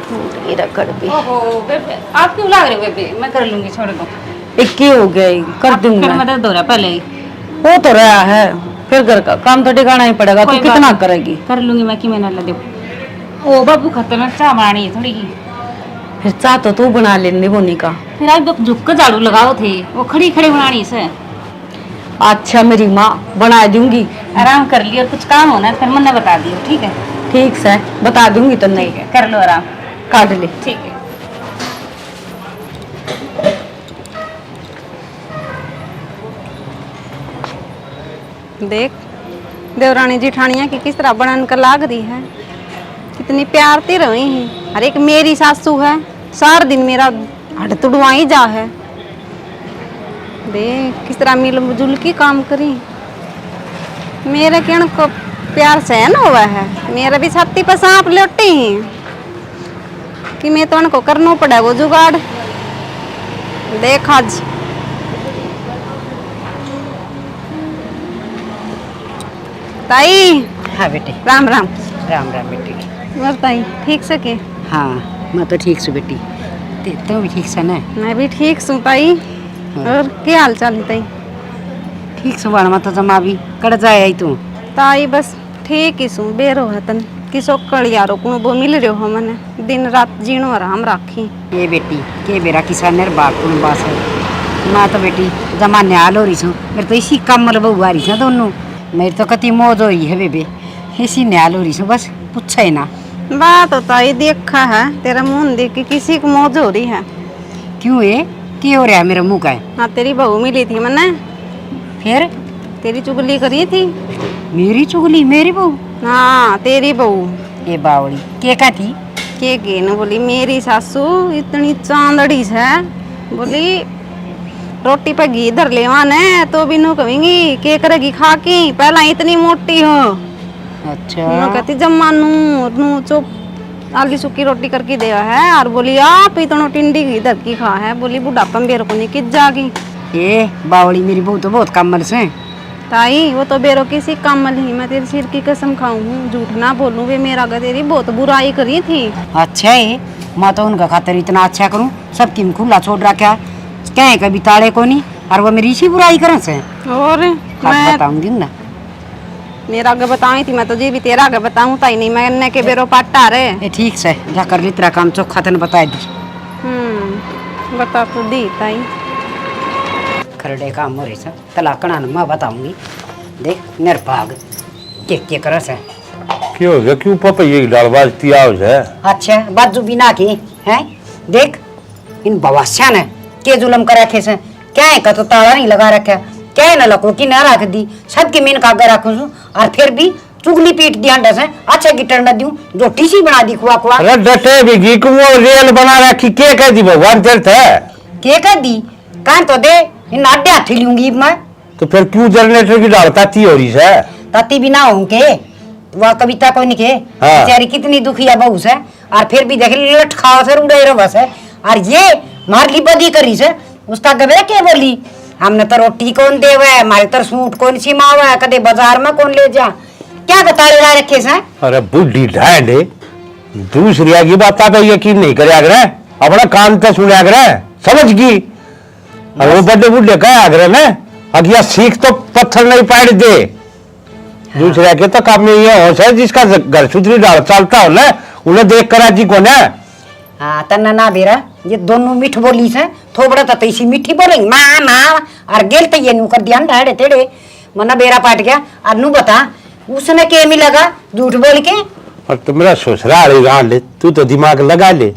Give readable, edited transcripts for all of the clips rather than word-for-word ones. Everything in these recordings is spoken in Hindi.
टूट गई रगड़ भी। ओहो बेबे आप क्यों लाग रहे हो बेबे? मैं कर लूंगी, छोड़ दो। एक ही हो गया, कर दूंगी फिर मैं। मदद हो रहा पहले ही। वो तो रहा है, फिर घर का काम तो टिकाना ही पड़ेगा। तू कितना करेगी? कर लूंगी मैं, कि मैंने दे। ओ बाबू खतरनाक चाह बनानी है थोड़ी की। फिर चाह तो तू बना लेनी बोनी का। फिर आप झुक कर झाड़ू लगाओ थे, वो खड़ी खड़ी बनानी से। अच्छा मेरी माँ बना दूंगी। आराम कर लियो, कुछ काम होना फिर मैंने बता दियो, ठीक है? ठीक से बता दूंगी तो नहीं। ठीक है, कर लो आराम। काट ले। ठीक है। देख देवरानी जेठानिया की किस तरह बनन कर लाग रही है, कितनी प्यारती रही है। अरे एक मेरी सासू है, सारा दिन मेरा हट तुड़वाई जा है। देख किस तरह मिलजुल की काम करी। मेरे कहने को प्यार सहन हुआ है, मेरा भी छाती पर सांप लौटी ही कि मैं तो उनको करना पड़ा वो जुगाड़। देख आज ताई। हाँ बेटी। राम राम। राम राम बेटी। और ताई ठीक से के? हाँ मैं तो ठीक छू बेटी, तुम भी ठीक से ना? मैं भी ठीक छू ताई। और क्या हाल चाल है ताई? ठीक छू बाण, तो जमा भी कड़ जाए आई तू? ताई बस ठीक ही छू, बेरो है तन किसो कड़ियारो कुण वो मिल रहो हो मने, दिन रात जीणो आराम राखी। ये बेटी के बेरा किसानेर बाकुन बास है। मैं तो बेटी जमा न्याल हो रही छू, मेरे तो इसी कमल बहु आ रही छे दोनों। मेरी तो कति मौज हो रही है बेबे, इसी न्याल हो रही छू, बस पूछा ही ना। बात तो ताई देखा है तेरा मुंह देख के किसी को मौज हो रही है। क्यों ये क्या हो रहा है मेरे मुंह का? हाँ तेरी बहू मिली थी मने, फिर तेरी चुगली करी थी। मेरी चुगली? मेरी बहू? हाँ तेरी बहू। ये बावड़ी के कहती? के गेन बोली मेरी सासू इतनी चांदड़ी है, बोली रोटी पे घी धर लेवा ने तो भी नु कहेंगी के करेगी खा की, पहला इतनी मोटी हो। अच्छा नु कहती जम्मा नु चुप आलू सूखी रोटी करके देवा है, और बोली आप इतना टिंडी घी धर की खा है, बोली बुढ़ापा बेरो को नहीं किस जागी। ये बावड़ी मेरी बहू तो बहुत कमल से। ताई वो तो बेरो किसी कमल ही, मैं तेरे सिर की कसम खाऊं हूँ, झूठ ना बोलूं, वे मेरा का तेरी बहुत बुराई करी थी। अच्छा है, मैं तो उनका खातिर इतना अच्छा करूं, सबकी में खुला छोड़ रखा, क्या कभी ताड़े को नहीं, और वो मेरी इसी बुराई करे से। और मैं बताऊंगी ना, मेरा आगे बताई थी, मैं तो जी भी तेरा आगे बताऊं ताई नहीं, मैं के बेरो पाटा रे। ये ठीक से जा कर ली, तेरा काम चोखा तन बता दी। बता तो दी ताई। खरड़े काम हो रही से तलाकना मैं बताऊंगी, देख निर्भाग के करे से। क्यों हो गया? क्यों पापा ये डालबाजती आवाज है? अच्छा बाजू बिना की है, देख इन बवास्या ने के जुलम कर रखे से, क्या है का तो ताला नहीं लगा रखा, क्या है ना लको की ना रख दी, सबकी मीन का आगे रखूं और फिर भी चुगली पीट दी अंडा से। अच्छा गिटर न दूं जो टीसी बना दी खुआ खुआ। अरे डटे बिगी को रेल बना रखी, के कह दी भगवान तीर्थ है? के कह दी कान तो दे, इन आडे हाथी लूंगी मैं। तो फिर क्यों जनरेटर की डाल ताती हो रही है? ताती भी ना हूं के वह कविता कोई नहीं के बेचारी कितनी दुखिया बहू से, और फिर भी देख लट खाओ से उड़े रहो बस है। और ये मारली बदी करी से, उसका गबे के बोली हमने तो रोटी कौन देवे, हमारे तो सूट कौन सी मावे, कदे बाजार में कौन ले जा, क्या बताड़े ला रखे से। अरे बुढ़ी ढांड दूसरी की बात पे यकीन नहीं करे आग्रह, अपना कान तो सुने आग्रह समझ की। और वो बड़े बुढ़े कहे आग्रह ने अगिया सीख तो पत्थर नहीं पाड़ दे। दूसरे के तो काम में ये होश है, जिसका घर सुधरी डाल चलता हो ना उन्हें देख कर जी को ना। हाँ तना ना बेरा ये दोनों मीठ बोली से, थोबड़ा तो इसी मीठी बोलेंगे माँ माँ, और गेल तो ये नू कर दिया ढाड़े तेड़े मना बेरा पाट गया। और नू बता उसने के मिलेगा झूठ बोल के? और तुम्हारा ससुराल गान ले, तू तो दिमाग लगा ले,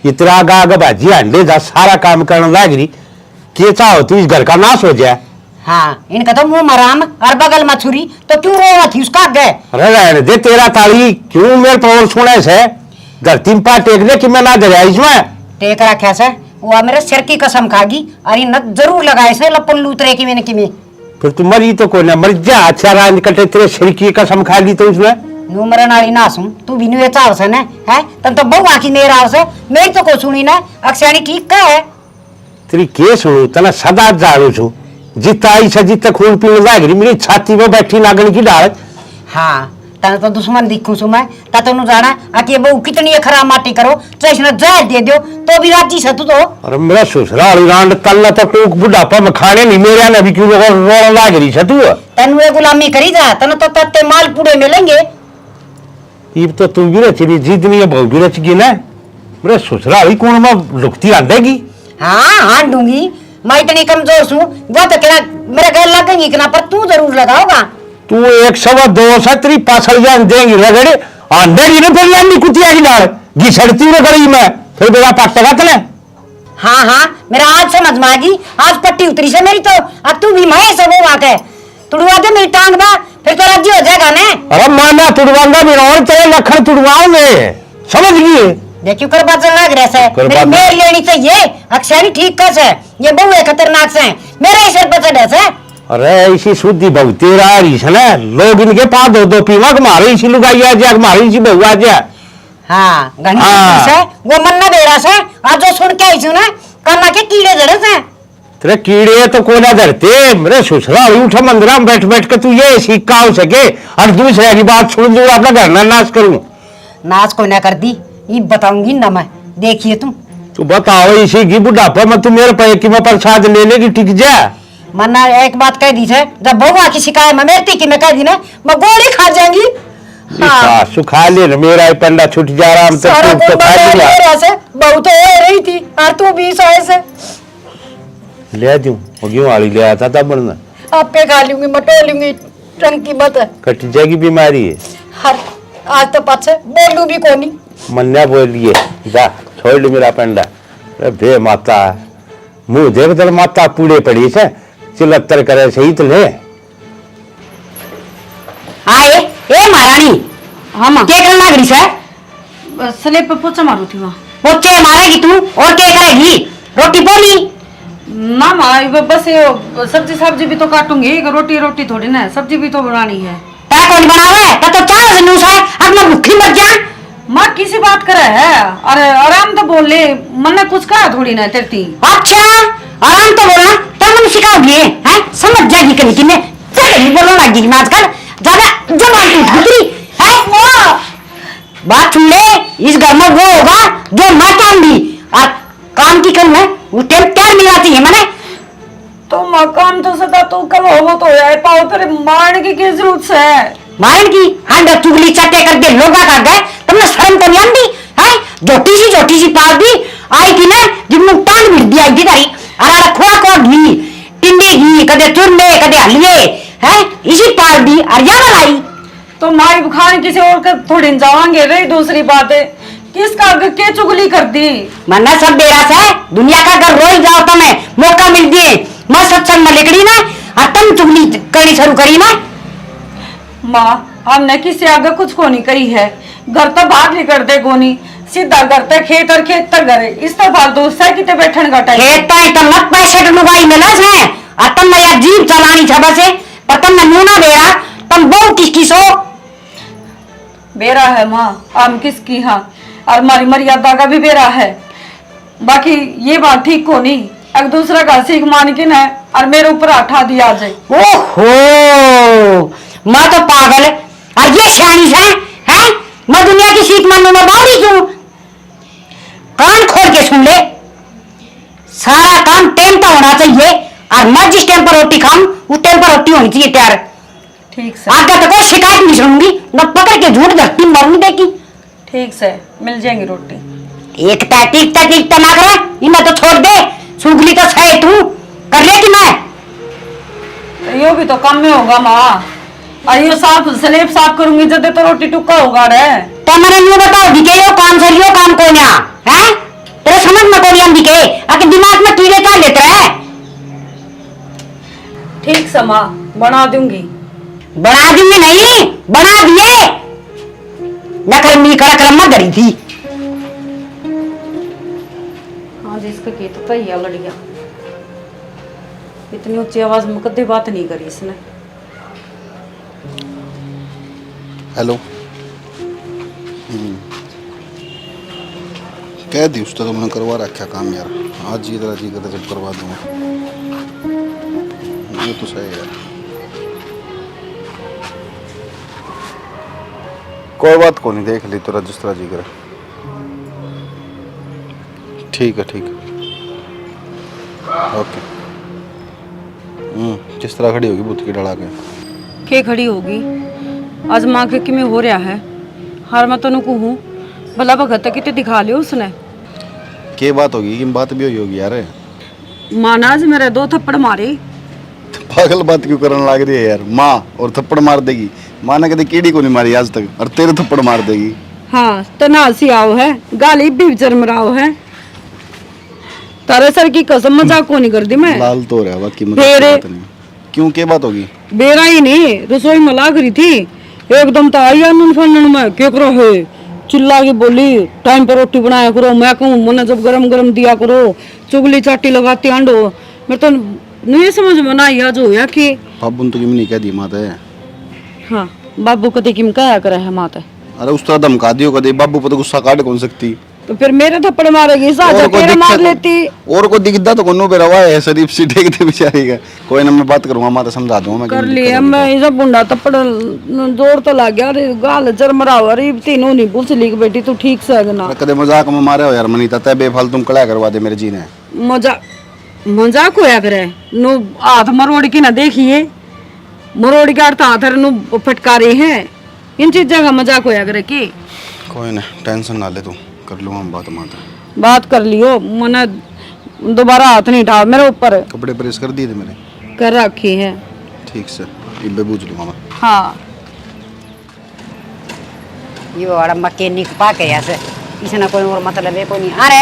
इतना आगा आगा बाजी हांडे जा सारा काम करने लग रही, के चाहो तू इस घर का नाश हो जाए। हाँ इनका तो मुंह मराम और बगल में छुरी, तो क्यों रोवा थी उसका आगे? अरे रहने दे तेरा ताली, क्यों मेरे पर सुने से धरती में पाट टेक ले कि मैं ना दरिया इसमें टेक रखा से, वो मेरे सिर की कसम खागी और इन जरूर लगाए से लपन लूतरे की मैंने कि फिर तू मरी तो कोई ना मर जा। अच्छा रहा निकलते तेरे सिर की कसम खा ली तो उसमें नू मरन वाली ना सुन, तू भी नु चाव से ना है, तन तो बहु आखी नेर आव से, मेरी तो को सुनी ना अक्षाणी ठीक का है। तेरी के सुनू तना सदा जाड़ू छू, जितना आई से जितना खून पीने लाग रही मेरी छाती में बैठी नागन की डाल। हाँ तना तो दुश्मन दिखूं सु मैं ता तनु जाना आके बहू कितनी है खराब माटी करो चैसना जहर दे दो तो भी राजी से तू तो। अरे मेरा ससुराल रांड तल्ला तो टूक बुढ़ापा में खाने नहीं मेरे ने भी क्यों रोना लाग रही है तू। तनु ये गुलामी करी जा तनु तो तत्ते माल पूरे मिलेंगे। इब तो तू भी रची जीत नहीं है बहु भी रच गई ना मेरे ससुराल कौन में लुकती आंडेगी। हाँ हाँ दूंगी मैं इतनी कमजोर हूँ वो तो क्या मेरे घर लगेंगी कि ना पर तू जरूर लगाओगा। तू 102 से तेरी पासल जान देंगी रगड़े आंडेगी ना फिर यानी कुतिया की डाल घिसड़ती रे गली में फिर मेरा पट्टा तले। हाँ हाँ मेरा आज समझ में आ गई आज पट्टी उतरी से मेरी तो अब तू भी मैं सब वो आके तुड़वा दे मेरी टांग बा फिर तो राजी हो जाएगा ना। अरे माना तुड़वाऊंगा भी और तेरे लखन तुड़वाऊंगे समझ गई। देखियो कर बात लग रहा है मेरी मेर लेनी चाहिए अक्षरी ठीक कस है ये बहु है खतरनाक से मेरे ही सिर पर चढ़े से। अरे ऐसी शुद्धि बहु तेरा रही है ना लोग इनके पास दो पीवा मारे इसी लुगाई आ जा मारे इसी बहु आ जा। हाँ घनी से वो मन न बेरा से आज जो सुन के आई सुना काना के कीड़े जड़े से तेरे कीड़े तो कोना धरते मेरे ससुराल उठा मंदिरा में बैठ बैठ के तू ये सिक्का हो सके और दूसरे की बात सुन लू अपना घर ना नाश करूं। नाश को ना कर दी ये बताऊंगी ना मैं देखिए तुम तू बताओ इसी की बुढ़ापा में तू मेरे पे कि मैं प्रसाद ले लेगी टिक जा। मन्ना एक बात कह दी है जब बहुआ की शिकायत में मेरती की मैं कह दी ना मैं गोली खा जाएंगी। हाँ सुखा ले मेरा ही पंडा छूट जा रहा तो खा लिया बहु तो हो रही थी और तू भी से ले दूं होगी वाली ले आता था बनना आपे खा लूंगी मटो लूंगी टंकी मत कट जाएगी बीमारी है। हर आज तो पाछे बोलू भी कोनी मन्या बोलिए जा छोड़ दे मेरा पंडा। अरे बे माता मुंह देख तर माता पूड़े पड़ी से चिलत्तर करे सही तो ले आए ए महारानी हाँ माँ क्या करना लग रही है स्लेब पे पोछा मारू थी माँ। पोछे मारेगी तू और क्या करेगी रोटी बोली ना माँ बस ये सब्जी भी तो काटूंगी रोटी रोटी थोड़ी ना सब्जी भी तो बनानी है। क्या कौन बनावे तो चार जनूस है अब मैं भूखी मर जा। माँ किसी बात करे है अरे आराम तो बोल ले मन ने कुछ कहा थोड़ी ना तेरती। अच्छा आराम तो बोलना तब मैंने सिखाओगी हैं समझ जाएगी कहीं कि मैं चल बोलने लगी मैं आजकल ज्यादा जबान टूट गुजरी है। बात सुन ले इस घर में वो होगा जो मैं चाहूंगी और काम की करूँ मैं वो टाइम क्या मिलाती है मैंने तो मकान तो सदा तो कब हो तो यार पाओ तेरे मारने की क्या जरूरत है। मारन की हांडा चुगली चाटे करके लोगा कर गए तुमने शर्म तो नहीं आती है जोटी सी पाल दी आई थी ना जिम्मू टांग मिल दी आई थी तारी अरे खोआ को घी टिंडी घी कदे चुरने कदे हलिए हैं इसी पाल दी और या लाई तो माई बुखार किसी और का थोड़ी जावांगे रही दूसरी बात है किसका के चुगली कर दी मन्ना सब बेरा से दुनिया का अगर रोज जाओ तो मैं मौका मिल दिए मैं सत्संग में लिखड़ी ना और तुम चुगली करनी शुरू करी ना। माँ हमने किसी आगे कुछ को नहीं करी है घर तो बाहर नहीं करते कोनी सीधा करते खेत और खेत तक घरे इस तो फालतू से कितने बैठन का टाइम खेत तो मत पैसे लुगाई मिलस है और तुम मैं यार जीव चलानी छबा से पर तुम मुंह ना बेरा तुम बहु किसकी सो बेरा है माँ हम किसकी हाँ और हमारी मर्यादा का भी बेरा है बाकी ये बात ठीक को नहीं एक दूसरा का सीख मान के ना और मेरे ऊपर आठा दिया जाए। ओहो मैं तो पागल और ये सियानी है हैं मैं दुनिया की सीख मानने में बावरी क्यों कान खोल के सुन ले सारा काम टाइम पर होना चाहिए और मैं जिस टाइम पर रोटी खाऊं उस टाइम पर रोटी होनी चाहिए तैयार। ठीक से आगे तो कोई शिकायत नहीं सुनूंगी न पकड़ के झूठ धरती मरूंगी देखी। ठीक से मिल जाएंगी रोटी एक टीकता ना करे इन्हें तो छोड़ दे सुगली तो सहे तू कर ले कि मैं तो यो भी तो कम में होगा माँ और ये साफ स्लेब साफ करूंगी जब तो रोटी टुक्का होगा रे तो मैंने यूं बताओ दिखे यो काम से लियो काम को ना है तेरे समझ में कोई हम दिखे आके दिमाग में कीड़े का लेते रहे। ठीक से माँ बना दूंगी नहीं बना दिए नकल कर मत डरी थी। हाँ जिसका खेत तो ही लड़ गया इतनी ऊंची आवाज में कदे बात नहीं करी इसने। हेलो कह दी उसका तो मैंने करवा रखा काम यार आज जी तरह जी करता जब करवा दूंगा ये तो सही है कोई बात को नहीं, देख ली तेरा जिस तरह जी करे। ठीक है ठीक है, ओके। जिस तरह खड़ी होगी बुत की डला के खड़ी होगी आज माँ के कि में हो रहा है। हर मैं तेन कहूँ भला भगत तक कितने दिखा लियो उसने। के बात होगी कि बात भी हुई होगी यार। माँ ने आज मेरे 2 थप्पड़ मारे। पागल बात क्यों करने लग रही है यार। माँ और थप्पड़ मार देगी? माँ ने कभी कीड़ी को नहीं मारी आज तक, और तेरे थप्पड़ मार देगी। हाँ तनासी आओ है, गाली भी चरमराओ है। तारे सर की कसम मजाक को नहीं कर दी मैं। लाल तो रहा बाकी मजाक फिर- की बात नहीं। क्यों के बात होगी? बेरा ही नहीं, रसोई में लाग रही थी एकदम तो आई अनन फनन में क्या करो है, चिल्ला के बोली टाइम पर रोटी बनाया करो। मैं कहूँ मैंने जब गरम गरम दिया करो, चुगली चाटी लगाती आंडो। मेरे तो नहीं समझ में ना आज होया कि बाबू ने तो किम नहीं कह दी माता है। हाँ बाबू कभी किम कहा करे है माता। अरे उस तरह धमका दियो कदे, बाबू पर तो गुस्सा काट कौन सकती। तो फिर मेरे थप्पड़ मारेगी साजा तेरे मार लेती। और को दिखता तो कोनो पे रवा है शरीफ सी देखते बेचारी का। कोई ना मैं बात करूंगा, माता समझा दूंगा मैं। कर लिए मैं इसे बुंडा थप्पड़ जोर तो लग गया। अरे गाल चरमराओ। अरे तीनों नहीं पूछ ली बेटी तू ठीक से है ना। कदे मजाक में मारे हो यार मनीता, तय बेफालतू तुम कड़ा करवा दे मेरे जी ने। मजाक होया करे नो हाथ मरोड़ की ना देखिए, मरोड़ के अर्थ हाथ नु फटकारे हैं। इन चीजों का मजाक होया करे की। कोई ना टेंशन ना ले, तू कर लूंगा हम बात। माता बात कर लियो, मैंने दोबारा हाथ नहीं उठा मेरे ऊपर। कपड़े प्रेस कर दिए थे मेरे? कर रखी है। ठीक से इब्बे बूझ लूंगा मैं। हाँ ये वाला मैकेनिक पा के ऐसे इसने कोई और मतलब है कोई नहीं। अरे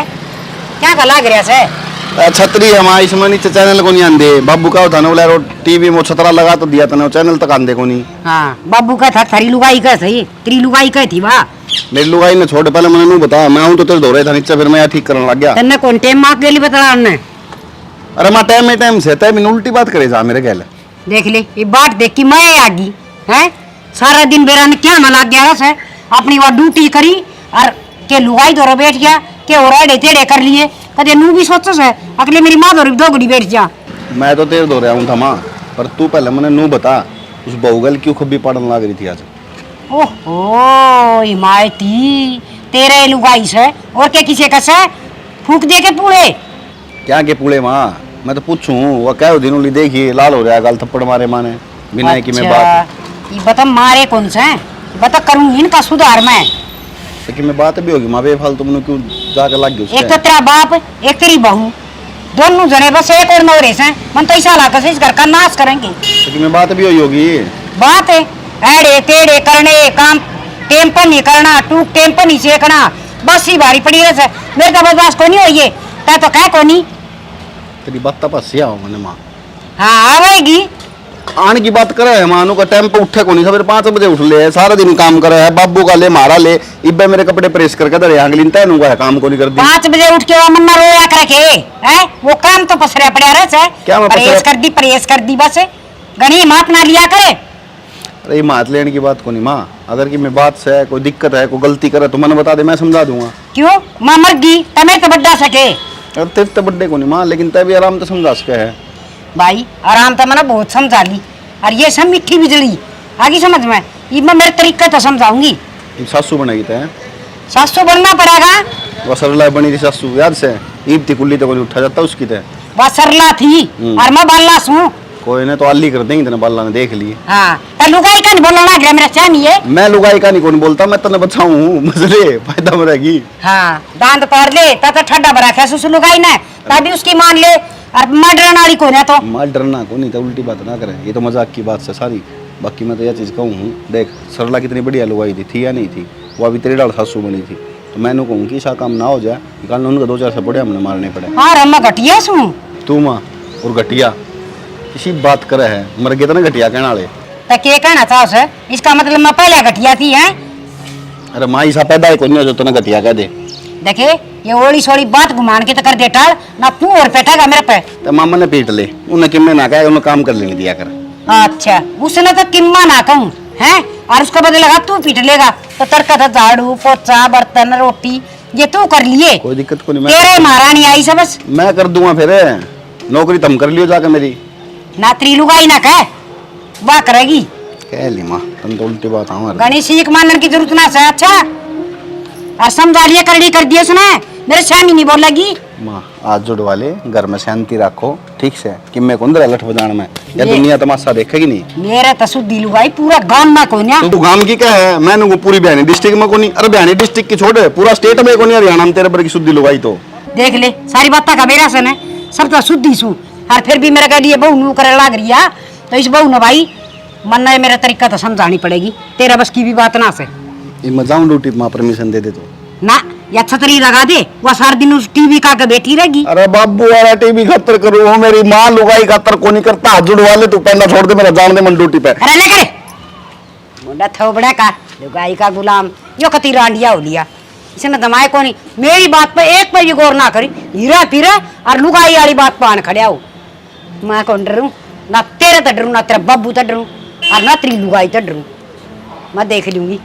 क्या का लाग रहा से? छतरी है मां, इसमें नीचे चैनल को नहीं आंदे। बाबू का था ना बोला टीवी में छतरा लगा तो दिया था ना, चैनल तक आंदे को नहीं। हाँ बाबू का था, थारी लुगाई का सही, तेरी लुगाई का थी वाह। मेरी लुगाई ने छोड़ पहले मैंने नू बता, मैं हूं तो तेरे धोरे था नीचे, फिर मैं ठीक करने लग गया। तन्ने कौन टाइम मार के लिए बता ने? अरे मां टाइम में टाइम से तय मैंने उल्टी बात करे जा मेरे गैल। देख ले ये बात देख की मैं आ गई है। सारा दिन बेरा ने क्या मला गया से अपनी वो ड्यूटी करी और के लुगाई दौरा बैठ गया के और एड़े टेढ़े कर लिए। कदे नू भी सोचो से अगले मेरी मां दौरी दोगड़ी बैठ जा। मैं तो तेरे धोरे आऊं था मां, पर तू पहले मैंने नू बता उस बहुगल क्यों खब्बी पड़न लग रही थी आज? ओहो हिमायती तेरे लुगाई से और के किसे कसे फूक दे के पूरे। क्या के पूले मां, मैं तो पूछूं वो क्या दिन उली देखी लाल हो रहा गाल थप्पड़ मारे माने बिना की मैं बात। ये बता मारे कौन से बता करूंगी इनका सुधार मैं। लेकिन मैं बात भी होगी मां, बेफालतू तुमने क्यों जाके लग गई एक तो तेरा बाप एक तेरी बहू दोनों जने बस एक और नौरे से मन तो ऐसा लाकर से इस घर का नाश करेंगे। लेकिन मैं बात भी हुई होगी। बात है एड़े टेढ़े करने काम टेम पर नहीं करना, टूक टेम पर नहीं सेकना, बस ही भारी पड़ी है। मेरे का बस को नहीं होइए ता तो कह को नहीं। तेरी बात तपस्या हो मैंने मां। हाँ आवेगी आने की बात करे है मानो का टाइम पे उठे को नहीं, सवेरे 5 बजे उठ ले, सारा दिन काम करे है। बाबू का ले मारा ले, इब्बे मेरे कपड़े प्रेस करके दे आंगलिन तैनू का काम को नहीं कर दी। 5 बजे उठ के वो मन्ना रोया करके है वो काम तो पसरा पड़ा रहा है। क्या मैं प्रेस कर दी बस गणी माप ना लिया करे। अरे मात लेने की बात को नहीं माँ, अगर की मैं बात से है कोई दिक्कत है कोई गलती करे तो मैंने बता दे, मैं समझा दूंगा। क्यों मां मर गई तमें तो बड्डा सके। अरे तेरे तो बड्डे को नहीं माँ, लेकिन तय भी आराम तो समझा सके है भाई आराम तो मैंने बहुत समझा ली और ये सब मिट्टी बिजली आगे समझ में ये मैं मेरे तरीके तो समझाऊंगी। सासू बनेगी तय सासू बनना पड़ेगा। वो सरला बनी थी सासू याद से, ईब थी कुल्ली तो कोई उठा जाता उसकी तय वह सरला थी और मैं बाल्ला सू। कोई ने तो अल्ली कर देंगे तेने बाल्ला ने देख लिए। हाँ तो लुगाई का नहीं बोलना ना मेरा चाहिए। मैं लुगाई का नहीं कौन बोलता, मैं तने बचाऊं मसले फायदा में रहेगी। हाँ दांत पार ले ता ठंडा बरा क्या सुसु लुगाई ना तभी उसकी मान ले और मैं डरने वाली कौन है तो माँ डरना को नहीं तो उल्टी बात ना करे, ये तो मजाक की बात है सारी। बाकी मैं तो यह चीज़ कहूँ हूँ, देख सरला कितनी बढ़िया लुगाई थी या नहीं थी, वो अभी तेरे डाल सासू बनी थी, तो मैंने कहूँ कि ऐसा काम ना हो जाए कल उनका 2-4 से बढ़िया हमने मारने पड़े। हाँ रम्मा घटिया सू तू माँ और घटिया किसी बात करे है, मर गए तो ना घटिया कहना वाले। तो क्या कहना था उसे, इसका मतलब मैं पहले घटिया थी है। अरे माँ ऐसा पैदा है कोई नहीं हो जो तो ना घटिया कह दे। देखे ये ओली सोली बात घुमान के तो कर दे टाल ना तू और पेटेगा मेरे पे। तो मामा ने पीट ले, उन्हें किम्मे ना कहे, उन्हें काम कर लेने दिया कर। अच्छा उसने तो किम्मा ना कहूँ है और उसका बदलेगा तू पीट लेगा तो तड़का था झाड़ू पोछा बर्तन रोटी ये तू कर लिए। कोई दिक्कत को नहीं, तेरे महारानी आई सब बस मैं कर दूंगा फिर, नौकरी तुम कर लियो जाकर मेरी। ना त्री लुगाई ना कह वाह करेगी। कह ली माँ तुम तो उल्टी बात हमारे गणेश सीख मानने की जरूरत ना से अच्छा और समझा लिया करड़ी कर दिया उसने मेरे सामने नहीं बोलेगी माँ आज जुड़वा ले घर में शांति रखो ठीक से कि मैं कुंदरा लठ बजान में या दुनिया तमाशा देखेगी नहीं मेरे तो सुधी लुगाई पूरा गांव में कोई ना तू गांव की क्या है मैंने को पूरी बयानी डिस्ट्रिक्ट में को नहीं अरे बयानी डिस्ट्रिक्ट की छोड़ पूरा स्टेट में को नहीं हरियाणा में तेरे पर की शुद्धि लुगाई तो देख ले सारी बात का मेरा सन है सब तो शुद्धि सू और फिर भी मेरे कह लिए बहू नू करे लाग रही है तो इस बहू ने भाई मन्ना है मेरा तरीका तो समझानी पड़ेगी तेरा बस की भी बात ना से ये मैं जाऊं ड्यूटी माँ परमिशन दे दे तो ना या छतरी लगा दे वो सारा दिन उस टीवी का के बैठी रहेगी अरे बाबू वाला टीवी खतर करो वो मेरी माँ लुगाई खतर को नहीं करता हाथ जुड़वा ले तू पहला छोड़ दे मेरा जान दे मन ड्यूटी पे अरे ले करे मुंडा थोबड़ा का लुगाई का गुलाम यो कती रांडिया हो लिया इसने दमाए को नहीं मेरी बात पे एक पर भी गौर ना करी हीरा फिरे और लुगाई वाली बात पान खड़े हो मैं कौन डरूं ना तेरे तो डरूं ना तेरा बब्बू तो डरूं और ना तेरी लुगाई तो डरूं मैं देख लूंगी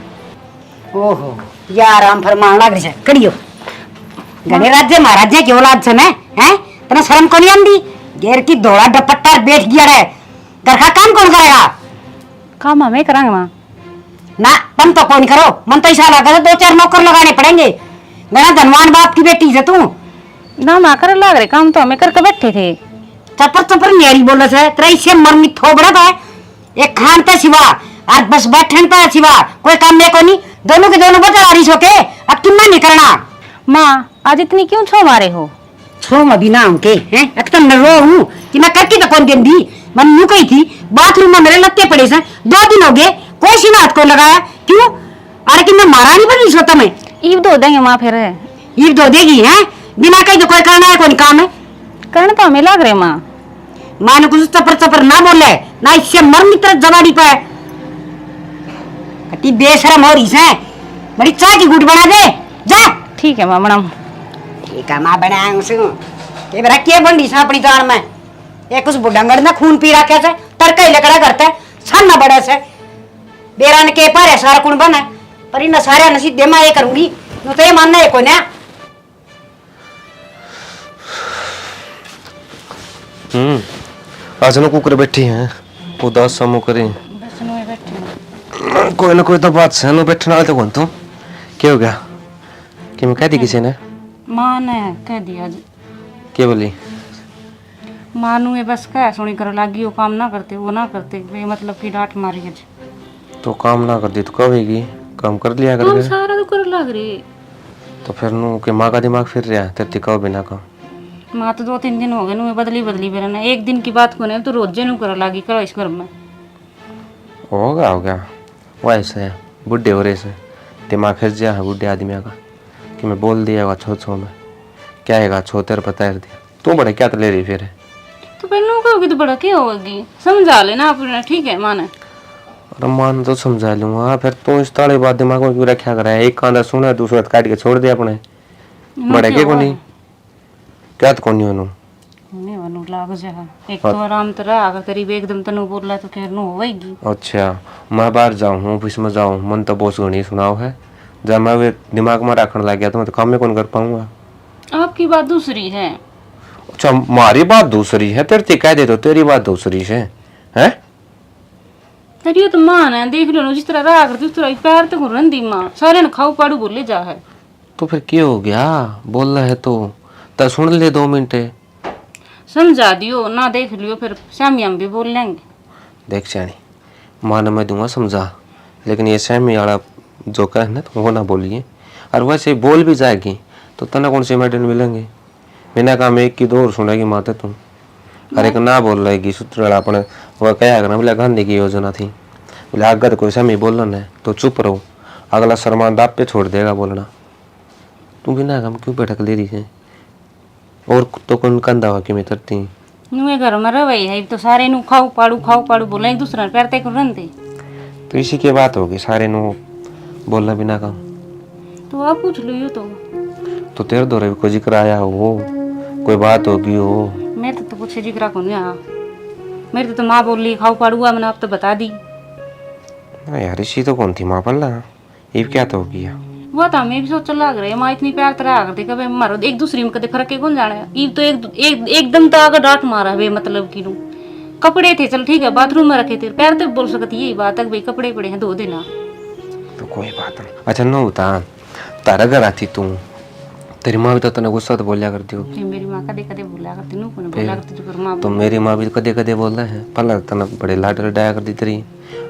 ओहो यार राम फरमान लग रही है कड़ियो गणे राज्य महाराज की औलाद से मैं हैं तना शर्म को नहीं आंदी घेर की धोड़ा डपट्टा बैठ गया रे घर का काम कौन करेगा काम हमें करांगे माँ ना तुम तो कौन करो मन तो ऐसा लगा दो चार नौकर लगाने पड़ेंगे मेरा धनवान बाप की बेटी से तू ना माँ कर लाग रहे काम तो हमें करके बैठे थे चपर चपर न्यारी बोल से तेरा इससे मरनी थोबड़ा था एक खान पे सिवा आज बस बैठन पे सिवा कोई काम में को नहीं दोनों के दोनों बता रही सो के अब तुम नहीं करना माँ आज इतनी क्यों छो मारे हो छो मैं बिना उनके हैं एक तो न रो हूँ कि मैं करके तो कौन दिन दी मैं यूं कही थी बाथरूम में मेरे लत्ते पड़े से 2 दिन हो गए कोई सी हाथ को लगाया क्यों अरे कि मैं मारा नहीं बनी सोता मैं ईब धो देंगे माँ फिर ईब धो देगी हैं बिना कहीं तो कोई करना है कौन काम है करने तो हमें लाग रहे माँ माँ ने कुछ चपर चपर ना बोले ना इससे मर मित्र जवानी पे कति बेशरम हो रही है बड़ी चाय की गुट बना दे जा ठीक है माँ बनाऊँ ठीक है माँ बनाऊं सु के बरा के बंडी सा अपनी जान में एक उस बुढ़ंगड़ ने खून पी रखा है तड़का ही लकड़ा करता है सन न बड़े से बेरान के पर है सारा कुण बना पर इन सारे नसीब दे मैं ये करूंगी नो तो ये मानना है कोई ना आज ना कुकर बैठी हैं उदास समूह करें कोई ना कोई तो बात से नो बैठने वाले तो कौन तू क्या हो गया कि मैं कह दी किसी ने माँ ने कह दिया क्या बोली मानू ये बस क्या सुनी कर लागी वो काम ना करते वो ना करते वे मतलब की डांट मारी है तो काम ना कर दी तो कब होगी काम कर लिया काम करके सारा तो कर लग रही तो फिर नु के माँ का दिमाग फिर रहा तेरे कहो बिना काम माँ तो 2-3 दिन हो गए नु बदली बेरा ना एक दिन की बात को नहीं तो रोजे नु कर लागी करो इस घर में हो गया वैसे है बुढ़े हो रहे से दिमाग खिंच गया है बुढ़े आदमी का कि मैं बोल दिया छो में क्या है छो तेरे पता है दिया तू बड़े क्या तो ले रही फिर तो फिर नु कहोगी तो बड़ा क्या होगी समझा लेना अपने ठीक है माने अरे मान तो समझा लूंगा फिर तू इस ताले बात दिमाग में क्यों रखा करा है एक कांदा सुना दूसरा काट के छोड़ दे अपने बड़े के को नहीं क्या तो कौन नहीं नहीं वनु लाग जा एक तो आराम तरह अगर तेरी भी एकदम तनु बोल रहा तो खैर नु होएगी अच्छा मैं बाहर जाऊँ ऑफिस में जाऊँ मन तो बहुत घनी सुनाओ है जब मैं वे दिमाग में रखने लग गया तो मैं तो काम में कौन कर पाऊंगा आपकी बात दूसरी है अच्छा हमारी बात दूसरी है तेरे कह दे तो तेरी बात दूसरी है तेरी तो मां है देख लो जिस तरह रहा करती उस तरह पैर तो रंदी मां सारे ने खाओ पाड़ू बोले जा है तो फिर क्या हो गया बोल रहा है तो सुन ले 2 मिनट समझा दियो ना देख लियो फिर शामी हम भी बोल लेंगे देख सियानी मान मैं दूंगा समझा लेकिन ये सहमी वाला जो कह ना तो वो ना बोलिए और वैसे बोल भी जाएगी तो तना कौन से मेडल मिलेंगे बिना काम एक की 2 और सुनेगी माते तुम अरे एक ना बोल रहेगी सूत्र अपने वह क्या करना बोले गांधी की योजना थी बोले आगे तो कोई सहमी बोलना है तो चुप रहो अगला शर्मान दाप पे छोड़ देगा बोलना तू बिना काम क्यों बैठक ले रही है और तो कौन कंधा हुआ कि मैं तरती नुए घर में रवई है तो सारे नु खाओ पाड़ू बोले एक दूसरा पैर ते कर रंदे तो इसी की बात होगी सारे नु बोलना बिना काम तो आप पूछ लो तो तेरे दौरे भी कोई जिक्र आया हो कोई बात होगी हो मेरे तो कुछ जिक्र को नहीं आया मेरे तो माँ बोली खाओ पाड़ू हुआ मैंने आप तो बता दी यार इसी तो कौन थी माँ पल्ला ये क्या तो हो गया वो तो हमें भी सोच लग रहे माँ इतनी प्यार तरह करते कभी मारो एक दूसरी में कदे फर्क कौन जाने ईब तो एकदम तो अगर डांट मारा वे मतलब की कपड़े थे चल ठीक है बाथरूम में रखे थे पैर तो बोल सकती यही बात है कि भाई कपड़े पड़े हैं धो देना। तो कोई बात नहीं। अच्छा नो बता, तारा घर आती तू, तेरी माँ भी तो तने गुस्सा तो बोलिया करती हो। फिर मेरी माँ कदे कदे बोला करती नू कोने बोला करती तो फिर माँ तो मेरी माँ भी कदे कदे बोल रहे हैं, पहले तना बड़े लाड लडाया करती तेरी,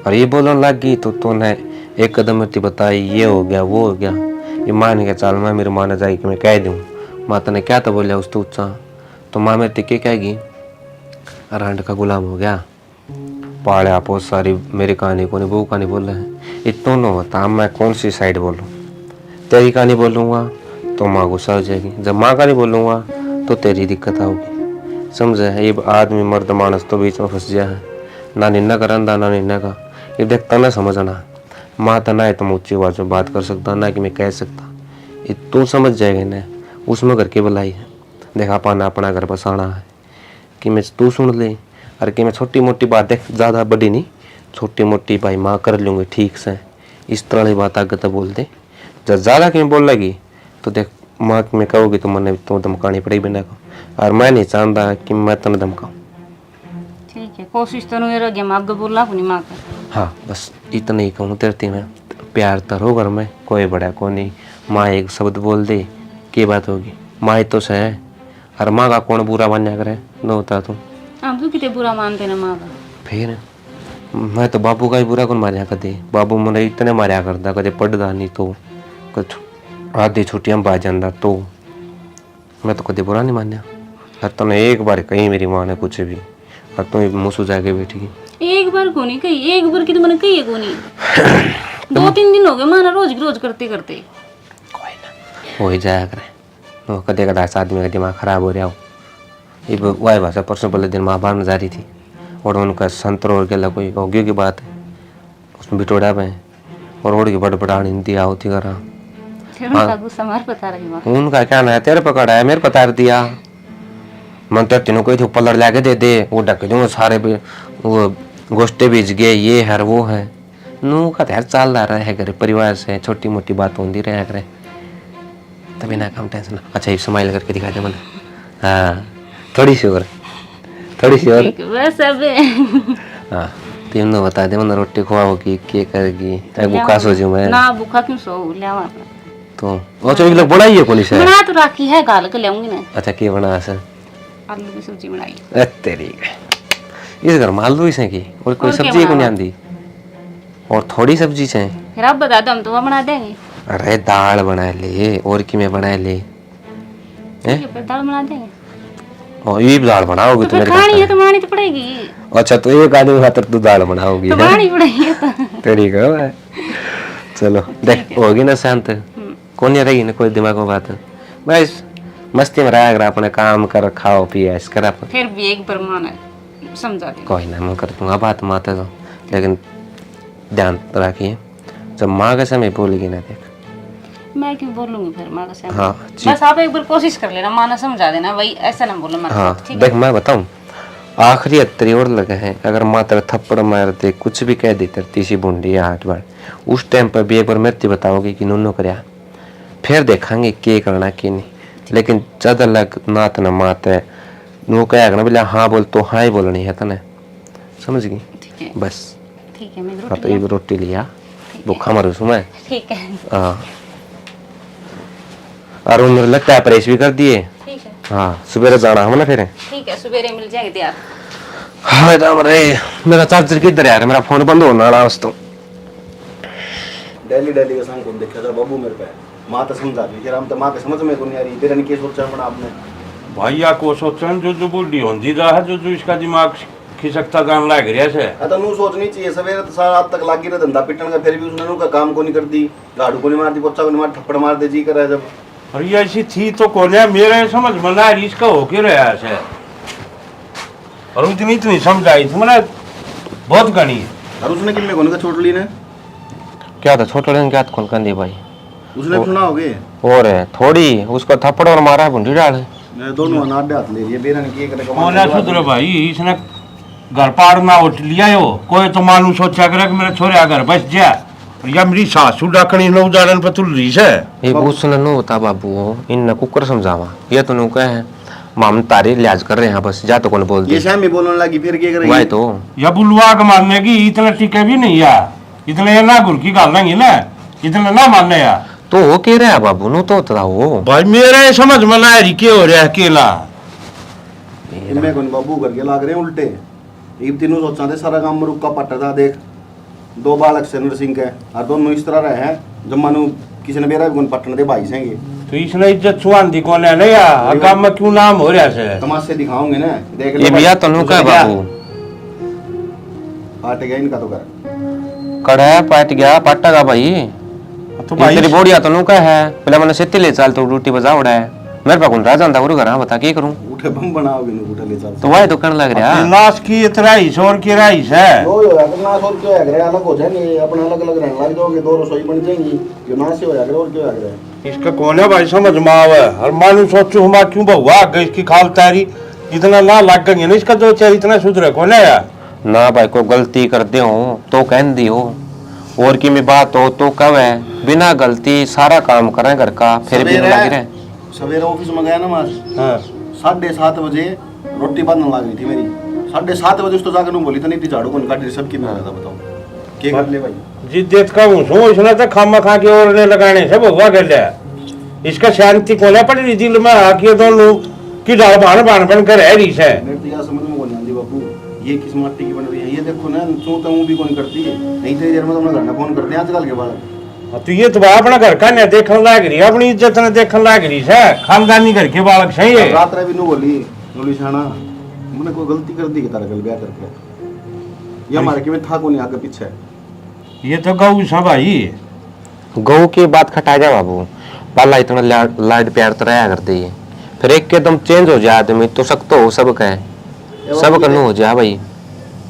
और ये बोलने लग गई तो तूने एक कदम में बताई ये हो गया वो हो गया, ये मान के चाल मैं मेरी माँ ने जाए कि मैं कह दूँ माँ तने क्या तो बोलिया उस तू तो माँ मेरे टिके कहेगी अरहंड का गुलाम हो गया, पाले आपो सारी मेरी कहानी को नहीं वो कहानी बोल रहे हैं। इतना न होता मैं कौन सी साइड बोलूँ, तेरी कहानी बोलूँगा तो माँ गुस्सा हो जाएगी, जब माँ का नहीं बोलूँगा तो तेरी दिक्कत आओगी। समझे, ये आदमी मर्द मानस तो बीच में फंस गया है, ना निन्ना का रंदा ना निन्ना का। ये देखता ना समझना, माँ तो ना है तुम ऊँची आवाज़ में बात कर सकता ना कि मैं कह सकता, ये तू समझ जाएगा ना उसमें घर की भलाई है। देखा पाना अपना घर बसाना है कि मैं तू सुन ले, और कि मैं छोटी मोटी बात देख ज़्यादा बड़ी नहीं छोटी मोटी भाई माँ कर लूँगी ठीक से, इस तरह की बात आगे तो बोल दे। जब ज़्यादा कि मैं बोल लगी तो देख माँ में कहोगी तो मैंने तो धमकानी पड़ेगी बिना को, और मैं नहीं चाहता कि मैं तने धमकाऊँ। ठीक है कोशिश तो नहीं रह माँ आगे बोला अपनी माँ का। हाँ बस इतना ही कहूँ तेरती में प्यार तो हो घर में, कोई बड़ा को नहीं। माँ एक शब्द बोल दे की बात होगी, माँ तो से है, और माँ का कौन बुरा मान्या करे न होता तो हम तो कितने बुरा मानते ना माँ का। फिर मैं तो बाबू का ही बुरा कौन मारिया कदे, बाबू मैंने इतने मारिया करता कदे पढ़दा नहीं तो कुछ आधी छुट्टियाँ पा जाता तो मैं तो कदे बुरा नहीं मान्या। और तूने एक बार कही मेरी माँ ने कुछ भी और तुम मुँह सुझा के बैठी एक बार को नहीं कही, एक बार की तो मैंने कही है को नहीं 2-3 दिन हो गए माना रोज करते करते। कोई ना हो ही जाया करे, वो कदे कदा आदमी का दिमाग खराब हो रहा हो। ये वही भाषा परसों पहले दिन माँ बाहर में जा रही थी और उनका संतरो और केला कोई होगी की बात है उसमें बिटोड़ा में और ओढ़ की बड़बड़ाहट हिंदी होती कर रहा। फिर उनका गुस्सा मार बता रही माँ। उनका क्या ना है तेरे पकड़ा है मेरे पतार दिया, मन तो तीनों कोई ऊपर लड़ लाके दे दे वो ढक दूंगा सारे वो गोश्ते बीज गए ये है वो है नू का यार चल रहा है घर परिवार से छोटी मोटी बात होती रहे करे तभी ना कम टेंशन। अच्छा ये स्माइल करके दिखा दे मैंने, हाँ थोड़ी सी और बस अब हाँ तीनों बता दे मैंने रोटी खुआओगी क्या करेगी भूखा सो जाऊँ मैं ना भूखा क्यों सो ले तो वो चौबीस लोग बनाई है कौन से बना तो राखी है गाल के लाऊंगी ना। अच्छा क्या बना सर आलू की सब्जी बनाई। तेरी इस घर में आलू ही की और कोई सब्जी को नहीं आती और थोड़ी सब्जी से फिर आप बता दो हम तो वो बना देंगे। अरे दाल बना ले और कि मैं बना ले दाल बना देंगे और ये भी दाल बनाओगी तो खानी है तो बनानी तो पड़ेगी। अच्छा तो एक आदमी खातर तू दाल बनाओगी तो बनानी पड़ेगी तेरी का चलो देख होगी ना शांत कौन रहेगी ना कोई दिमाग में बात बस मस्ती में रहा अगर अपने काम कर खाओ पिए ऐस कर फिर भी एक बार माना समझा दे कोई ना मैं कर दूंगा बात माते तो लेकिन ध्यान रखिए जब माँ के समय बोलेगी ना देख मैं क्यों बोलूंगी फिर माँ का सामने। हाँ बस आप एक बार कोशिश कर लेना माँ ने समझा देना भाई ऐसा ना बोलो माँ। हाँ देख मैं बताऊँ आखिरी अत्तरी और लगे हैं अगर माँ तेरा थप्पड़ मार दे कुछ भी कह दे तेरी तीसरी बूंदी या 8 बार उस टाइम पर भी एक बार मृत्यु बताओगे कि नूनो करया फिर देखेंगे क्या करना क्या नहीं। लेकिन ज्यादा लग नात न मात है नो कह ना बोले हाँ बोल तो हाँ ही बोलनी है तने समझ गई बस ठीक है मैं हाँ तो एक रोटी लिया भूखा मरू सु मैं ठीक है हाँ और मेरे लगता है प्रेस भी कर दिए ठीक है हाँ सुबह जाना हम ना फिर ठीक है सवेरे मिल जाएंगे तैयार। हाँ राम रे मेरा चार्जर किधर यार मेरा फोन बंद होना रहा उस तो डेली का संग कौन देखा था बाबू मेरे पे माँ तो समझा दी फिर हम तो माँ के समझ में को नहीं आ रही तेरा नहीं क्या सोचा बना आपने भैया को सोचन जो बूढ़ी होती रहा है जो इसका दिमाग खिसकता जान लग रहा है तो नू सोचनी चाहिए सवेरे तो सारा रात तक लागी रहा धंधा पिटन का फिर भी उसने नू का काम को नहीं कर दी झाड़ू को नहीं मार दी पोछा को नहीं मार थप्पड़ मार दे जी कर रहा है जब अरे ऐसी थी तो कौन है मेरे समझ में ना इसका होके रहा है और इतनी समझाई थी मैंने बहुत गणी और उसने कितने कोने का छोड़ ली ने क्या था छोटे क्या कौन कर दी भाई उसने भी सुना होगे और है थोड़ी उसको थप्पड़ और मारा भुंडी डाल दोनों नाट हाथ ले लिए बेरन की करे कौन है सुधर भाई इसने घर पार में उठ लिया हो कोई तो मालूम सोचा करे कि मेरे छोरे घर बस जा या मेरी सासू डाकनी नो उदाहरण पर तुल रही है ये पूछना नो होता बाबू इन कुकर समझावा ये तो नो कहे हम तारे लिहाज कर रहे हैं बस, जा तो कौन बोल ये दे शाम में बोलने लगी फिर क्या करेगी? वही तो या बुलवा के मारने की इतना टिके भी नहीं यार, इतने ना गुर की गाल नहीं ना, इतना ना मानने यार। तो हो के रहा बाबू नु तो होता हो भाई मेरे समझ में ना रही के हो रहा है अकेला। इनमें कौन बाबू करके लाग रहे हैं उल्टे। एक तीनों सोचा थे सारा काम रुका पट्टा था, देख 2 बालक से नरसिंह के और दोनों इस तरह रहे हैं जब मानो किसी ने मेरा भी कौन पट्टन दे भाई सेंगे। तो इसने इज्जत छुआन दी कौन है नहीं यार, काम में क्यों नाम हो रहा है? तमाशे दिखाओगे ना, देख ये भैया तनु का बाबू पाट गया इनका तो कर कड़ा पाट गया पाटा का भाई। तो भाई तेरी बोड़िया तनु का है, पहले मैंने सित्ती ले चाल तो रोटी बजा उड़ा है मेरे पास कौन राजा अंदा गुरु घर बता के करूं। उठे बम बनाओगे ना, उठे ले चल तो वही तो करने लग रहा लाश की राइस और की राइस है। यो यो अपना सोच क्यों है अलग हो जाएंगे, अपना अलग अलग रहने लग जाओगे, 2 रसोई बन जाएंगी, जो ना से हो जाएगा और क्यों है। इसका कौन है भाई समझ में आवे, और मानू सोचू हम क्यों बहुआ गई इसकी खाल तारी इतना ना लग गई ना, इसका 2 चार इतना सुधरे कौन है यार। ना भाई को गलती कर दे हो तो कह दी हो, और की में बात हो तो कब है बिना गलती सारा काम करें घर का फिर भी लग रहे। सवेरे ऑफिस में गया ना मार, हाँ 7:30 बजे रोटी बनने लग रही थी मेरी, 7:30 बजे उस तो जाकर बोली था नहीं झाड़ू कौन काट रही सबकी में था, बताओ क्या कर ले भाई। जिद्दत का हूँ सो इसने तो खामा खा के और ने लगाने से बहुआ कर लिया। इसका शांति कोने पड़ रही दिल में आके दोनों की डाल बान बन कर रह रही है। मेरे तो यार समझ में कौन आती बाबू, ये किस माटी की बन रही है, ये देखो ना सोता हूँ भी कौन करती है, नहीं तो देर में तो अपना घर फोन करते हैं आजकल के बाद। तो ये तो अपना घर का नहीं देखने लाग रही, अपनी इज्जत ने देखने लाग रही है, खानदानी घर के बालक सही है। रात भी नु बोली बोली शाना मैंने कोई गलती कर दी कि तारा कल ब्याह करके, ये हमारे के में था कौन आगे पीछे। ये तो गऊ सा भाई, गऊ की बात खटा जा बाबू, पाला इतना लाड प्यार तो रहा करते ही, फिर एक के दम चेंज हो जाए आदमी तो सख्त हो सब का सब करना हो जाए भाई।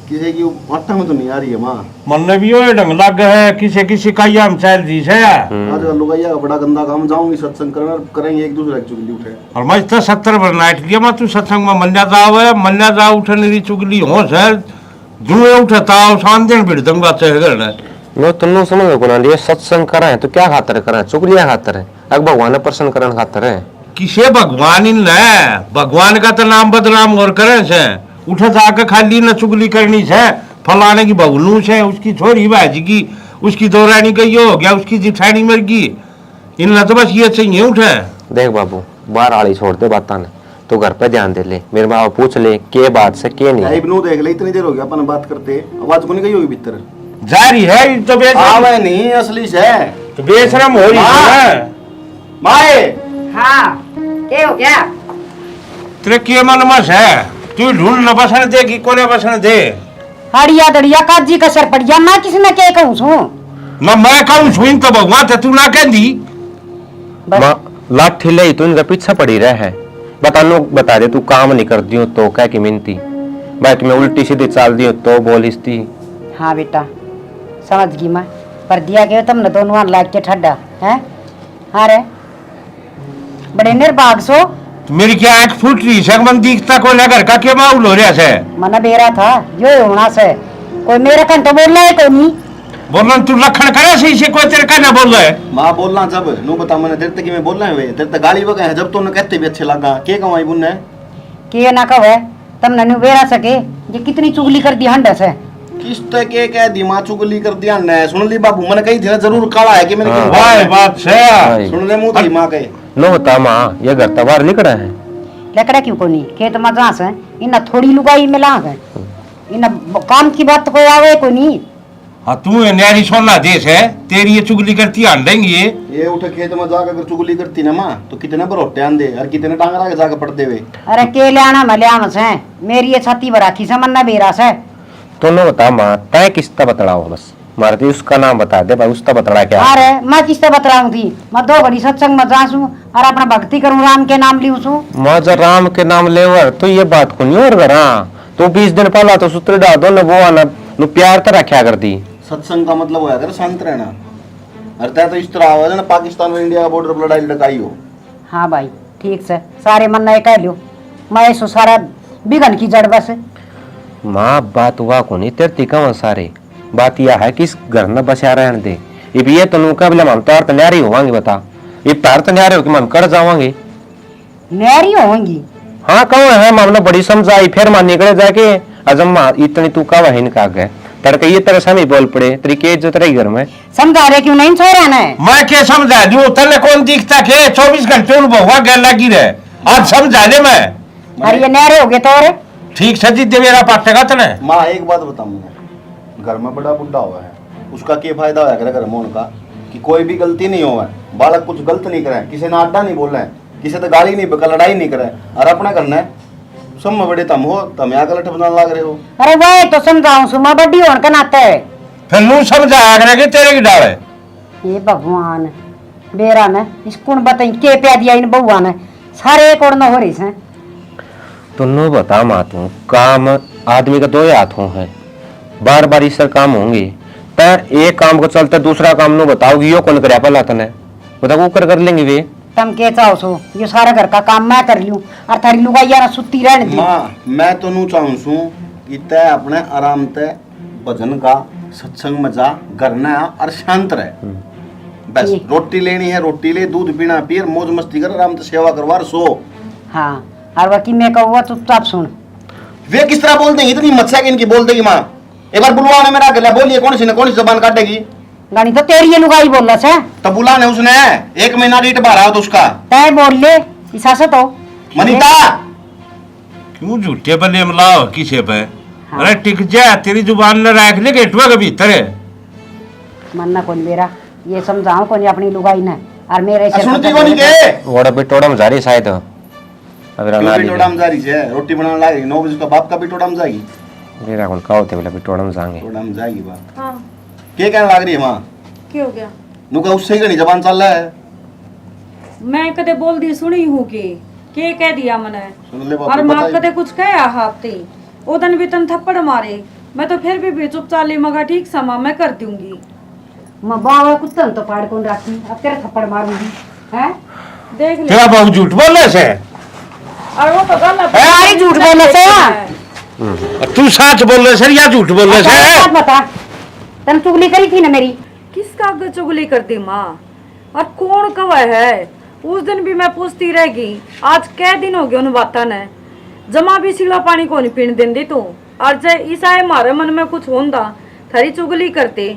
किसी की आटा में तो नहीं आ रही है माँ, मन ने भी वो ढंग लग है किसी का ये हम चल दी है। आजकल लोग ये बड़ा गंदा काम, जाऊंगी सत्संग करना करेंगे एक दूसरे की चुगली उठे। और मैं तो 70 बरनाइट लिया मैं तू सत्संग में मन्या जा उठे मेरी चुगली हो सर जुए उठता शान दिन बिड़ दंगा चाहे करना। मैं तुम समझ में कोना लिए सत्संग करा है तो क्या खातर करा है, चुगलियां खातर है, अग भगवान प्रसन्न करने खातर है। किसे भगवान इन है, भगवान का तो नाम बदनाम और करे से उठे जाकर खाली न चुगली करनी है, फलाने की बगलू से उसकी छोरी बाजी की उसकी दौरानी गई हो गया उसकी जिठानी मर गई, इन तो बस ये चाहिए उठे। देख बाबू बाहर आड़ी छोड़ दे बात ने तो घर पे ध्यान दे ले, मेरे माँ पूछ ले के बात से के नहीं। इब्नू देख ले इतनी देर हो गया अपन बात करते, आवाज को नहीं गई होगी भीतर जारी है तो आवे नहीं असली से तो बेशरम हो रही है। माए हाँ क्या हो गया? तेरे के मन में है तू ढूंढ न बसन दे कि कोने बसन दे। हड़िया दड़िया काजी का सर पड़िया, मैं किसने क्या कहूँ सू? न मैं कहूँ सुन तो भगवान थे तू ना कह दी। माँ लाठी ले तू इनका पीछा पड़ी रहा है, बता दे तू काम नहीं कर दियो तो क्या की मिनती, बाकी मैं उल्टी सीधी चाल दियो तो बोलिस थी। हाँ बेटा समझ गई मैं, पर दिया गया तुमने दोनों लाग के ठड्डा है। हाँ रे बड़े निर्भाग सो, तो मेरी क्या आंख फूट रही है, मन दिखता कोई ना घर का क्या माहौल हो रहा है। मना बेरा था यो होना से कोई मेरे कन तो बोल रहा है कोई नहीं बोलना तू लखन करे सही से कोई तेरे का ना बोल रहा है। माँ बोलना जब नु बता मैंने तेरे तक मैं बोल रहा है तेरे तक गाली बगा है जब तूने कहते भी अच्छे लगा के कमाई बुनने के ना कहे तुमने नु बेरा सके ये कितनी चुगली कर दी हंडा से। किस्त के कह दी माँ चुगली कर दिया ने सुन ली बाबू मैंने कही थी जरूर काला है कि मेरे हाँ। वाह बात है सुन ले मुंह थी माँ के नो होता माँ ये घर तबार निकला है लकड़ा क्यों को नहीं खेत में घास है इन्ना थोड़ी लुगाई में लाग है इन्ना काम की बात कोई आवे को नहीं। हाँ तू न्यारी सोना देश है तेरी ये चुगली करती आन देंगी ये उठे खेत में जाकर अगर चुगली करती ना माँ तो कितने बरोटे आंदे और कितने टांग रहा के जाकर पड़ते हुए। अरे के लियाना मैं लिया से मेरी ये छाती बराखी से मन्ना बेरा से तो नो बता माँ तय किसका बतलाओ बस मारती उसका नाम बता दे भाई उसका बतला क्या। अरे मैं किससे बतलाऊं थी मैं 2 घड़ी सत्संग में जासू और अपना भक्ति करूं राम के नाम लियूं सू। माँ जब राम के नाम लेवर तो ये बात को नहीं और घर तो 20 दिन पहला तो सूत्र डाल दो न वो आना न प्यार तो रखा कर दी। सत्संग का मतलब होया कर शांत रहना, अर्थात तो इस तरह आवाज ना पाकिस्तान और इंडिया का बॉर्डर पर लड़ाई लड़काई हो। हाँ भाई ठीक से सारे मन नहीं कह लियो मैं सो सारा बिगन की जड़ बस। माँ बात हुआ को नहीं तेरे तिका सारे बात यह है कि इस घर न बचा रहने दे ये तो नुका बिला हम तार तैयारी होवांगे बता ये तार तैयारी हो कि हम कर जावांगे न्यारी होंगी हाँ कहो है मामला बड़ी समझाई फिर मां निकले जाके अजम्मा इतनी तू का वही का गए तड़के ये तरह से बोल पड़े तेरी के इज्जत रही घर में समझा रहे क्यों नहीं छोरा ने? मैं क्या समझा दूं तने कौन दिखता के 24 घंटे उन बहुआ गैर लगी रहे आज समझा दे मैं अरे ये नहरे हो गए तो और ठीक सजी दे मेरा पाटेगा तने माँ एक बात बताऊँ, घर में बड़ा बुढ़ा हुआ है, उसका क्या फायदा होया करे घर में उनका कि कोई भी गलती नहीं हुआ है, बालक कुछ गलत नहीं करे, किसी ने आडा नहीं बोला है, किसी से गाली नहीं बका लड़ाई नहीं करे, और अपना करना है सब में बड़े तम हो, तम यहाँ गलत बनाने लग रहे हो। अरे वही तो समझाऊं सुमा बड़ी होने का नाते है। फिर नू समझाया करे कि तेरे की डाले ये भगवान बेरा ने इसको बताई के प्या दिया इन बउआ ने सारे कोड़ न हो रही से। तुन्नो बता मातू काम आदमी का दो ही हाथों है, बार बार इस काम होंगे पर एक काम को चलते दूसरा काम नो बताओगी यो कौन करे पला तने बता वो कर लेंगे वे तुम के चाहो सो ये सारा घर का काम मैं कर लूं और थारी लुगाई यार सुती रहने दी। माँ मैं तो नू चाहूँ सू कि तय अपने आराम ते भजन का सत्संग में जा करना है और शांत रहे, बस रोटी लेनी है रोटी ले, दूध पीना पी, मौज मस्ती कर, आराम से सेवा करवा सो। हाँ और वकी मैं कहूँ चुपचाप सुन। वे किस तरह बोल देंगी इतनी मच्छा की इनकी बोल देगी माँ, एक बार बुलवा ने मेरा गला बोलिए कौन सी जबान काटेगी? गानी तो तेरी ये लुगाई बोल रहा है तो बुला ने उसने 1 महीना रीट भरा हो तो उसका तय बोल ले इसा से तो मनीता क्यों झूठे बने मलाओ किसे पे अरे टिक जा तेरी जुबान न रख ले गेटवा के भीतर है मन्ना कौन मेरा ये समझाओ कौन अपनी लुगाई ने और मेरे से सुनती कौन के वोड़ा पे टोड़ा में जा रही शायद अब राना भी टोड़ा में जा रही है, रोटी बनाने लगी 9 बजे का बाप का भी टोड़ा में जाएगी, मेरा कौन का होते बोला पे टोड़ा में जाएंगे टोड़ा में जाएगी बात। हाँ क्या कहने लग रही है माँ? क्या हो गया? नुका उससे ही घनी जबान चल रहा है। मैं कदे बोल दी सुनी हूँ कि के कह दिया मैंने सुन ले और बापू माँ बताइए। कदे कुछ कहा हाथी उदन भी तन थप्पड़ मारे, मैं तो फिर भी चुपचाप ली मगा ठीक समा मैं कर दूंगी। मैं बावड़ा कुत्ता तो पाड़ कौन रखी अब तेरे थप्पड़ मारूंगी हैं? देख ले तेरा बहु झूठ बोलने से और वो तो गलत अरे झूठ बोलने से तू सच बोलने से या झूठ बोलने से बात बता तन चुगली करी थी ना मेरी? किसका आगे चुगली करती माँ और कौन कवा है? उस दिन भी मैं पूछती रहेगी, आज कै दिन हो गए उन बातों ने जमा भी सिला पानी को नहीं पीने देंदी तू, और जे ईसा हमारे मन में कुछ होंदा थारी चुगली करते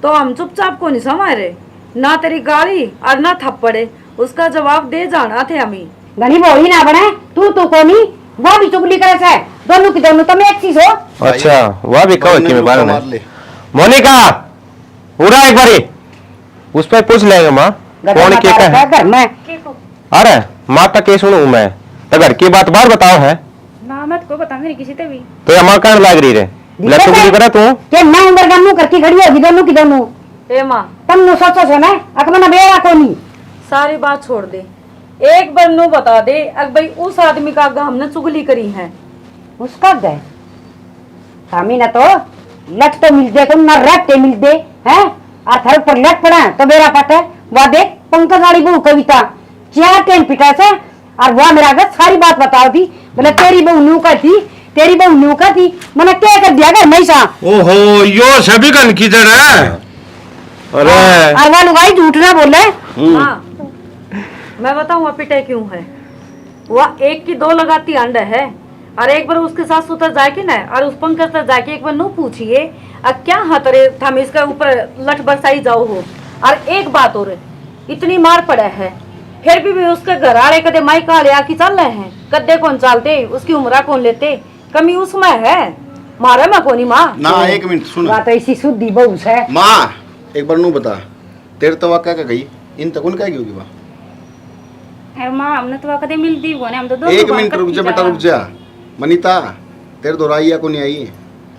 तो हम चुपचाप को नहीं संभाले, ना तेरी गाली और ना थप्पड़े उसका जवाब दे जाना थे हमें। गनी बोली ना बने तू तो कोनी वो भी चुगली करे से दोनों की दोनों तुम एक चीज हो। अच्छा वह भी कहो कि मैं बार मार ले। मोनिका उड़ा एक बारी उस पर पूछ लेंगे माँ कौन के का है घर में अरे माँ तक के सुनू मैं तो घर की बात बाहर बताओ है ना मत को बताऊंगी नहीं किसी से भी। तो ये माँ कहने लग रही रे लटुकली करे तू के मैं उम्र का मुंह करके खड़ी होगी दोनों की दोनों ए माँ तुम नो सोचो से ना अकमना बेरा कोनी सारी बात छोड़ दे, एक बार नु बता दे अग भाई उस आदमी का आगे हमने चुगली करी है उसका गए हमी ना तो लट तो मिल दे तुम ना रट के मिल दे हैं और थर पर लट पड़ा तो मेरा पता है वह देख पंकज वाली बहू कविता क्या टेन पिटा से और वह मेरा आगे सारी बात बताओ थी बोले तेरी बहू न्यू का थी तेरी बहू न्यू का थी मैंने क्या कर दिया घर मैसा ओहो यो सभी कन किधर है अरे और वह लुगाई झूठ ना बोले। हाँ मैं बताऊँ वह पिटे क्यों है, वह एक की दो लगाती अंड है और एक बार उसके साथ सुतर जाए कि ना और उस पंकज तक जाके एक बार नो पूछिए क्या हतरे थम इसका ऊपर लठ बरसाई जाओ हो। और एक बात और इतनी मार पड़ा है फिर भी उसके घर आड़े कदे माई का लिया कि चल रहे हैं कद्दे कौन चालते उसकी उम्र कौन लेते, कमी उसमें है मारे मैं कोनी माँ ना 1 मिनट सुन बात ऐसी शुद्धि बहू है माँ, एक बार नू बता तेरे तो वाक़ा का गई इन तक उन क्या होगी बा? अरे माँ हमने तो कदे मिलती वो ने हम तो दो 1 मिनट रुक जा बेटा रुक जा। मनीता तेरे तो राई या को नहीं आई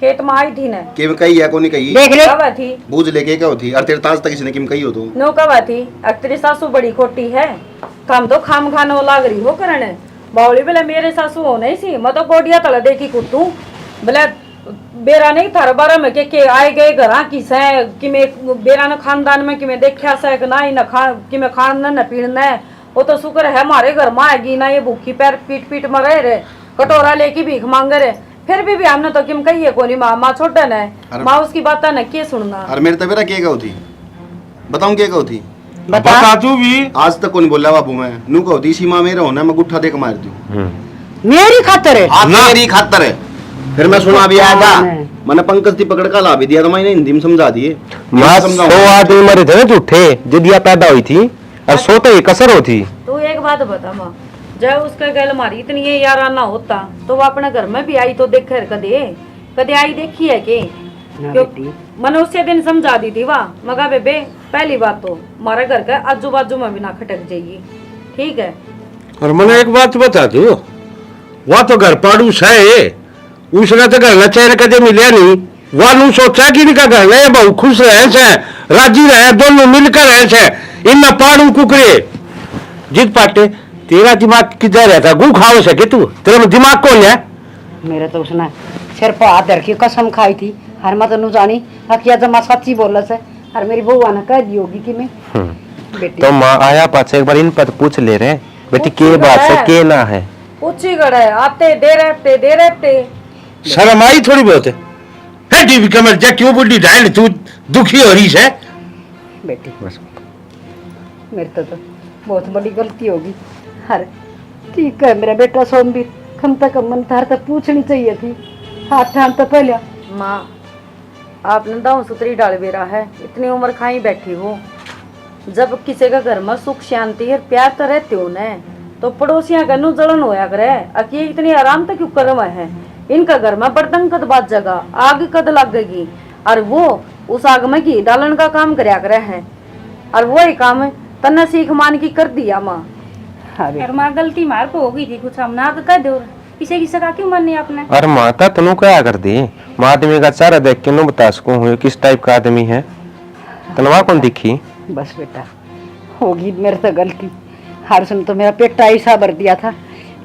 खेत में आई थी ना के में कही या को नहीं कही देख ले कब थी बूझ लेके क्या होती और तेरे ताज तक किसी ने किम कही हो तो नो कब थी तेरी सासू बड़ी खोटी है काम तो खाम खाने लाग रही हो करने बावली बोले मेरे सासू हो नहीं सी मैं तो गोडिया तला देखी कुटू बोले बेरा नहीं थार बारा में के आए गए घर की से कि मैं बेरा न खानदान में कि मैं देखा से ना ही न खा कि मैं खाना न पीना वो तो शुक्र है हमारे घर में आएगी ना ये भूखी पैर पीट पीट में रहे रे कटोरा लेके भीख मांगे रे फिर भी हमने तो किम कही है कोनी माँ छोटा न माँ उसकी बात न के सुनना और मेरे तबेरा क्या होती बताऊं क्या होती बता तू भी आज तक कौन बोला बाबू मैं नू को होती सीमा मेरा होना मैं गुट्ठा देख मार दूं मेरी खातर है। हाँ मेरी खातर है। फिर मैं सुना भी आया था, हाँ। मैंने पंकज थी पकड़ का ला भी दिया तो मैंने हिंदी में समझा दिए। माँ 100 आदमी मरे थे ना झूठे जिदिया पैदा हुई थी और 100 तो एक असर होती। तू एक बात बता माँ, जब उसका गल मारी इतनी ये याराना होता तो वो अपने घर में भी आई तो देख कर कदे कदे आई देखी है के? क्यों मैंने उसे दिन समझा दी थी वाह मगा बेबे पहली बात तो हमारे घर का आजू बाजू में भी ना खटक जाइए, ठीक है? और मैंने एक बात बता दू, वह तो घर पाड़ूस है, उसने तो घर चैन कदे मिले नहीं। वह नू सोचा कि इनका घर में बहुत खुश रहे से, राजी रहे, दोनों मिलकर रहे से, इन पाड़ू कुकरे जित पाटे। तेरा दिमाग किधर रहता? गू खाओ सके तू, तेरा दिमाग कौन है? मेरे तो उसने सिर पर हाथ धर के कसम खाई थी, हर मत नु जानी हकिया जमा सच्ची बोला से, और मेरी बउआ ने कह दी होगी कि मैं बेटी तो माँ आया पाछे एक बार इन पर पूछ ले रहे बेटी के बात से के ना है। पूछी गड़ा है आते दे रहते शर्म आई थोड़ी बहुत है टीवी कमर जा क्यों बुढ़ी ढाल तू दुखी हो रही है? बेटी मेरे तो बहुत बड़ी गलती होगी। हर ठीक है मेरा बेटा सोमवीर, कम तक मन थार तक पूछनी चाहिए थी हाथ ठान तो पहले। माँ आपने दाऊ सुतरी डाल बेरा है, इतनी उम्र खाई बैठी हो, जब किसी का घर में सुख शांति है प्यार तो रहते हो न, तो पड़ोसियां का नु जलन होया करे अकी इतनी आराम तक क्यों कर रहा है? इनका घर में बर्तन कद बात जगह आग कद लगेगी और वो उस आग में घी डालन का काम करया करे है, और वो ही काम तन्ने सीख मान की कर दिया माँ। और माँ गलती मार को हो गई थी कुछ हम ना कह दो किसे की सका क्यों माननी आपने? और माता तनु क्या कर दी? माँ आदमी का चेहरा देख के नु बता सकूं हूँ किस टाइप का आदमी है। तनवा कौन दिखी? बस बेटा होगी मेरे से गलती। हर सुन तो मेरा पेटा ऐसा भर दिया था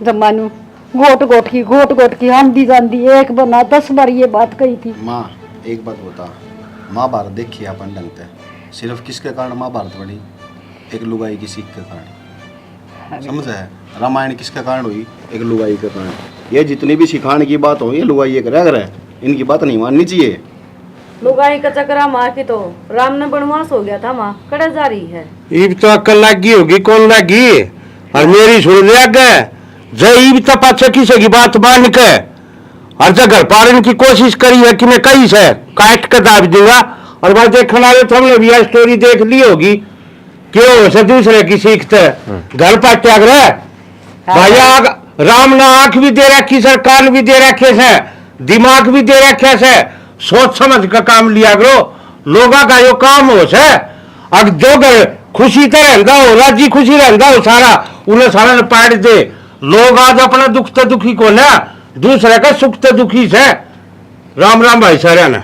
जब मानू घोट घोट की आंधी जांधी एक बना 10 बार ये बात कही थी। माँ एक बात बता, महाभारत देखिए अपन ढंग से, सिर्फ किसके कारण महाभारत बनी? एक लुगाई की सीख के कारण, समझ है? रामायण किसके कारण हुई? एक लुगाई के कारण। ये जितनी भी सिखाने की बात हो ये लुगाई एक रह गए, इनकी बात नहीं माननी चाहिए। लुगाई का चक्रा माँ की तो राम ने वनवास हो गया था माँ कड़ा जा रही है। ईब तो अक्ल लगी होगी कौन लगी? और मेरी सुन लिया गए जय ईब तो पाछे किसी की बात मान के और जब घर पाड़ने की कोशिश करी है कि मैं कहीं से काट कर दाब दूंगा। और मैं देखने वाले तो हमने भी स्टोरी देख ली होगी क्यों से दूसरे की सीखते घर पर त्याग्रह भैया राम ने आंख भी दे रखी सर, कान भी दे रखे से, दिमाग भी दे रखे से, सोच समझ का काम लिया करो। लोगों का यो काम हो से अब जो घर खुशी तो रहता हो राजी खुशी रहता हो सारा उन्हें सारा ने पाड़ दे। लोग आज अपना दुख तो दुखी को ना दूसरे का सुख तो दुखी से। राम राम भाई सारे ने।